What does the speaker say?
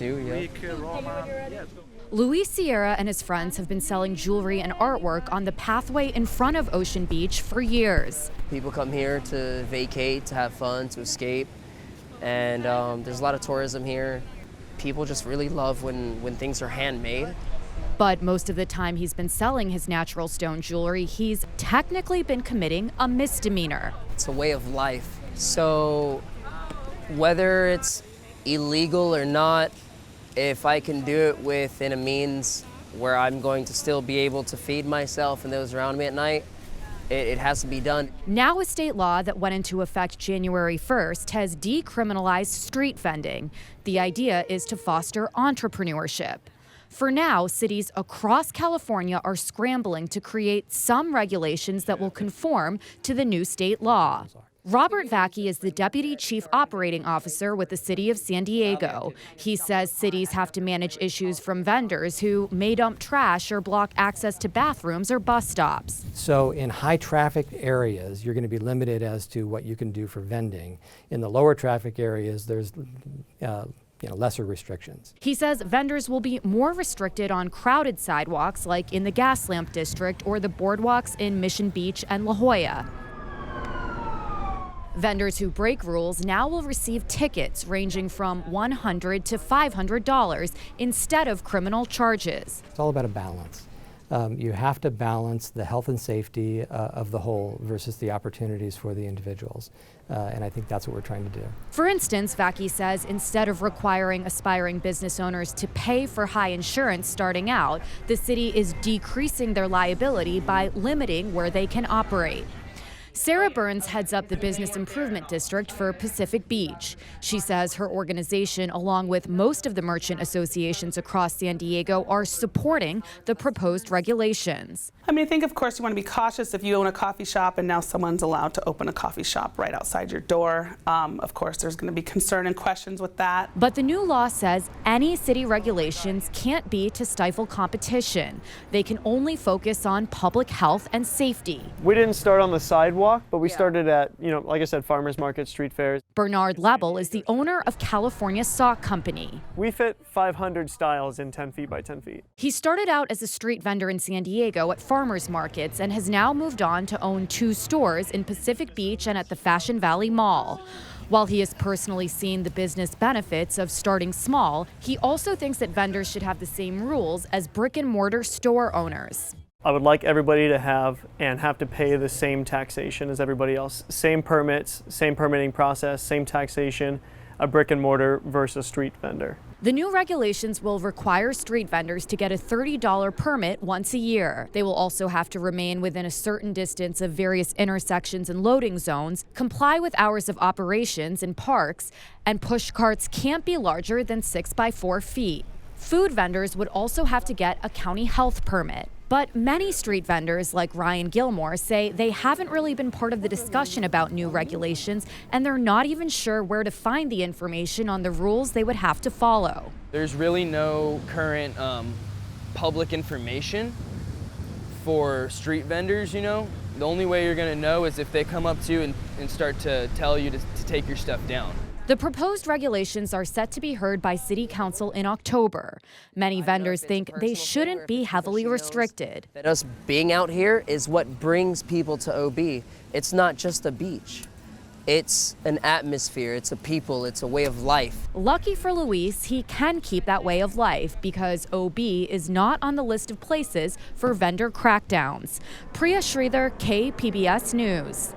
too, yeah. Luis Sierra and his friends have been selling jewelry and artwork on the pathway in front of Ocean Beach for years. People come here to vacate, to have fun, to escape, and there's a lot of tourism here. People just really love when things are handmade. But most of the time he's been selling his natural stone jewelry, he's technically been committing a misdemeanor. It's a way of life. So whether it's illegal or not, if I can do it within a means where I'm going to still be able to feed myself and those around me at night, it has to be done. Now a state law that went into effect January 1st has decriminalized street vending. The idea is to foster entrepreneurship. For now, cities across California are scrambling to create some regulations that will conform to the new state law. Robert Vacchi is the Deputy Chief Operating Officer with the City of San Diego. He says cities have to manage issues from vendors who may dump trash or block access to bathrooms or bus stops. So in high traffic areas, you're going to be limited as to what you can do for vending. In the lower traffic areas, there's lesser restrictions. He says vendors will be more restricted on crowded sidewalks like in the Gaslamp District or the boardwalks in Mission Beach and La Jolla. Vendors who break rules now will receive tickets ranging from $100 to $500 instead of criminal charges. It's all about a balance. You have to balance the health and safety of the whole versus the opportunities for the individuals. And I think that's what we're trying to do. For instance, Vacchi says instead of requiring aspiring business owners to pay for high insurance starting out, the city is decreasing their liability by limiting where they can operate. Sarah BERNS heads up the Business Improvement District for Pacific Beach. She says her organization, along with most of the merchant associations across San Diego, are supporting the proposed regulations. I mean, I think, of course, you want to be cautious if you own a coffee shop and now someone's allowed to open a coffee shop right outside your door. Of course, there's going to be concern and questions with that. But the new law says any city regulations can't be to stifle competition. They can only focus on public health and safety. We didn't start on the sidewalk, but we started at, like I said, farmers market, street fairs. Bernard LEBEL is the owner of California Sock Company. We fit 500 styles in 10 feet by 10 feet. He started out as a street vendor in San Diego at farmers markets and has now moved on to own 2 stores in Pacific Beach and at the Fashion Valley Mall. While he has personally seen the business benefits of starting small, he also thinks that vendors should have the same rules as brick-and-mortar store owners. I would like everybody to have to pay the same taxation as everybody else. Same permits, same permitting process, same taxation, a brick and mortar versus street vendor. The new regulations will require street vendors to get a $30 permit once a year. They will also have to remain within a certain distance of various intersections and loading zones, comply with hours of operations in parks, and push carts can't be larger than 6 by 4 feet. Food vendors would also have to get a county health permit. But many street vendors like RHIAN GILMORE say they haven't really been part of the discussion about new regulations, and they're not even sure where to find the information on the rules they would have to follow. There's really no current public information for street vendors, The only way you're gonna know is if they come up to you and start to tell you to take your stuff down. The proposed regulations are set to be heard by City Council in October. Many vendors think they shouldn't be heavily restricted. That us being out here is what brings people to OB. It's not just a beach. It's an atmosphere, it's a people, it's a way of life. Lucky for Luis, he can keep that way of life because OB is not on the list of places for vendor crackdowns. Priya Sridhar, KPBS News.